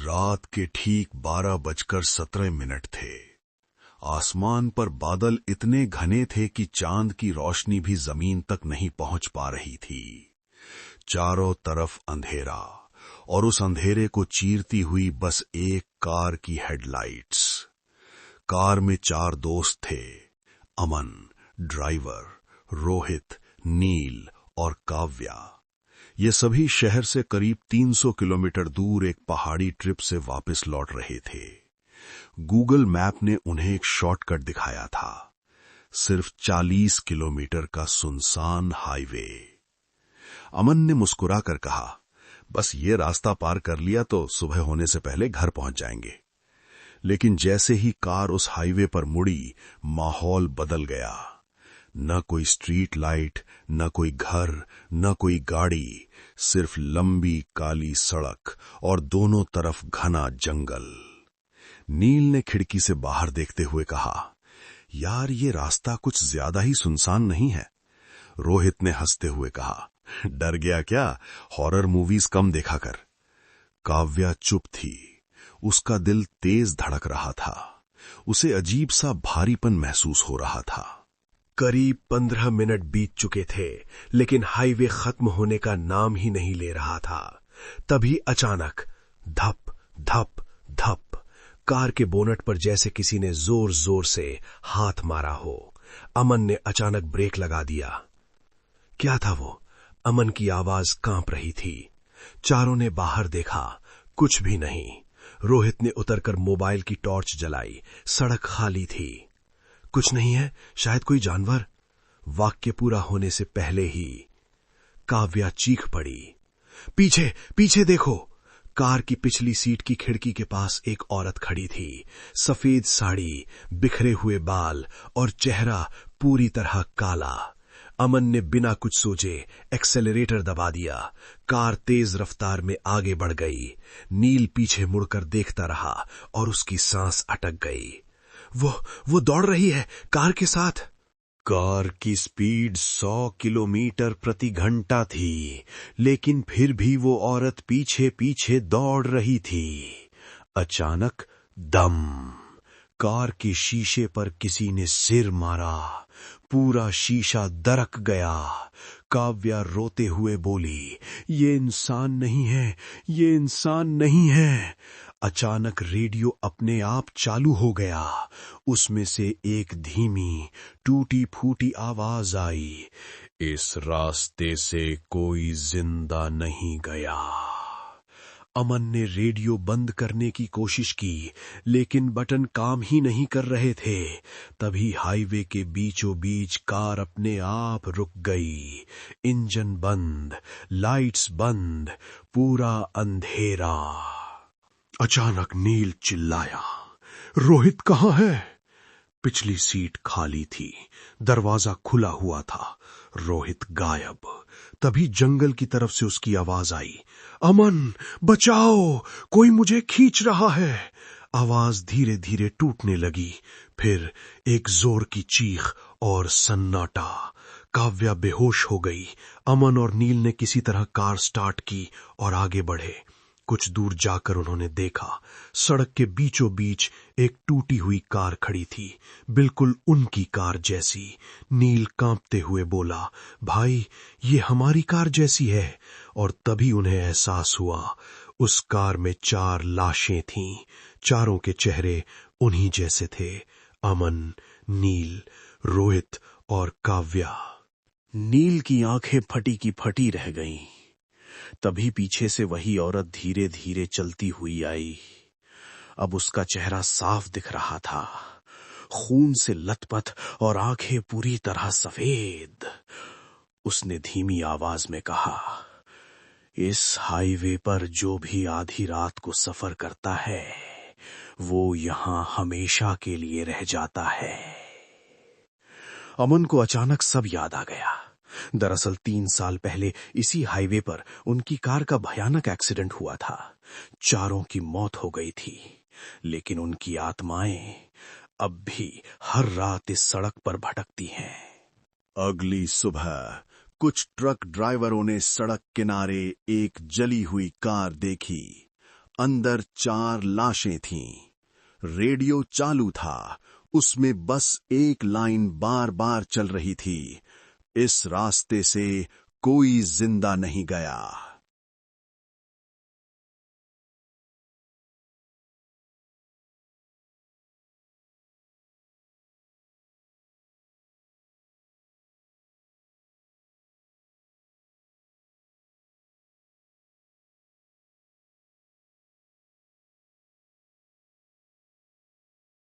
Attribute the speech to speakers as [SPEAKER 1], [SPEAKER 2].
[SPEAKER 1] रात के ठीक 12:17 थे। आसमान पर बादल इतने घने थे कि चांद की रोशनी भी जमीन तक नहीं पहुंच पा रही थी। चारों तरफ अंधेरा, और उस अंधेरे को चीरती हुई बस एक कार की हेडलाइट्स। कार में 4 दोस्त थे, अमन, ड्राइवर, रोहित, नील और काव्या। ये सभी शहर से करीब 300 किलोमीटर दूर एक पहाड़ी ट्रिप से वापस लौट रहे थे। गूगल मैप ने उन्हें एक शॉर्टकट दिखाया था, सिर्फ 40 किलोमीटर का सुनसान हाईवे। अमन ने मुस्कुराकर कहा, बस ये रास्ता पार कर लिया तो सुबह होने से पहले घर पहुंच जाएंगे। लेकिन जैसे ही कार उस हाईवे पर मुड़ी, माहौल बदल गया। न कोई स्ट्रीट लाइट, न कोई घर, न कोई गाड़ी, सिर्फ लंबी काली सड़क और दोनों तरफ घना जंगल। नील ने खिड़की से बाहर देखते हुए कहा, यार ये रास्ता कुछ ज्यादा ही सुनसान नहीं है। रोहित ने हंसते हुए कहा, डर गया क्या? हॉरर मूवीज कम देखा कर। काव्या चुप थी, उसका दिल तेज धड़क रहा था। उसे अजीब सा भारीपन महसूस हो रहा था।
[SPEAKER 2] करीब 15 मिनट बीत चुके थे, लेकिन हाईवे खत्म होने का नाम ही नहीं ले रहा था। तभी अचानक धप धप धप, कार के बोनट पर जैसे किसी ने जोर जोर से हाथ मारा हो। अमन ने अचानक ब्रेक लगा दिया। क्या था वो? अमन की आवाज कांप रही थी। चारों ने बाहर देखा, कुछ भी नहीं। रोहित ने उतरकर मोबाइल की टॉर्च जलाई। सड़क खाली थी। कुछ नहीं है, शायद कोई जानवर। वाक्य पूरा होने से पहले ही काव्या चीख पड़ी, पीछे पीछे देखो। कार की पिछली सीट की खिड़की के पास एक औरत खड़ी थी। सफेद साड़ी, बिखरे हुए बाल और चेहरा पूरी तरह काला। अमन ने बिना कुछ सोचे एक्सेलरेटर दबा दिया। कार तेज रफ्तार में आगे बढ़ गई। नील पीछे मुड़कर देखता रहा और उसकी सांस अटक गई। वो दौड़ रही है कार के साथ।
[SPEAKER 3] कार की स्पीड 100 किलोमीटर प्रति घंटा थी, लेकिन फिर भी वो औरत पीछे पीछे दौड़ रही थी। अचानक दम, कार के शीशे पर किसी ने सिर मारा। पूरा शीशा दरक गया। काव्या रोते हुए बोली, ये इंसान नहीं है, ये इंसान नहीं है। अचानक रेडियो अपने आप चालू हो गया। उसमें से एक धीमी टूटी फूटी आवाज आई, इस रास्ते से कोई जिंदा नहीं गया। अमन ने रेडियो बंद करने की कोशिश की, लेकिन बटन काम ही नहीं कर रहे थे। तभी हाईवे के बीचों बीच कार अपने आप रुक गई। इंजन बंद, लाइट्स बंद, पूरा अंधेरा।
[SPEAKER 2] अचानक नील चिल्लाया, रोहित कहाँ है? पिछली सीट खाली थी, दरवाजा खुला हुआ था। रोहित गायब। तभी जंगल की तरफ से उसकी आवाज आई, अमन बचाओ, कोई मुझे खींच रहा है। आवाज धीरे धीरे टूटने लगी। फिर एक जोर की चीख और सन्नाटा। काव्या बेहोश हो गई। अमन और नील ने किसी तरह कार स्टार्ट की और आगे बढ़े। कुछ दूर जाकर उन्होंने देखा, सड़क के बीचों बीच एक टूटी हुई कार खड़ी थी, बिल्कुल उनकी कार जैसी। नील कांपते हुए बोला, भाई ये हमारी कार जैसी है। और तभी उन्हें एहसास हुआ, उस कार में 4 लाशें थीं। चारों के चेहरे उन्हीं जैसे थे, अमन, नील, रोहित और काव्या।
[SPEAKER 3] नील की आंखें फटी की फटी रह गईं। तभी पीछे से वही औरत धीरे धीरे चलती हुई आई। अब उसका चेहरा साफ दिख रहा था, खून से लथपथ और आंखें पूरी तरह सफेद। उसने धीमी आवाज में कहा, इस हाईवे पर जो भी आधी रात को सफर करता है, वो यहां हमेशा के लिए रह जाता है। अमन को अचानक सब याद आ गया। दरअसल 3 साल पहले इसी हाईवे पर उनकी कार का भयानक एक्सीडेंट हुआ था। चारों की मौत हो गई थी, लेकिन उनकी आत्माएं अब भी हर रात इस सड़क पर भटकती हैं।
[SPEAKER 1] अगली सुबह कुछ ट्रक ड्राइवरों ने सड़क किनारे एक जली हुई कार देखी। अंदर 4 लाशें थीं। रेडियो चालू था, उसमें बस एक लाइन बार बार चल रही थी, इस रास्ते से कोई जिंदा नहीं गया।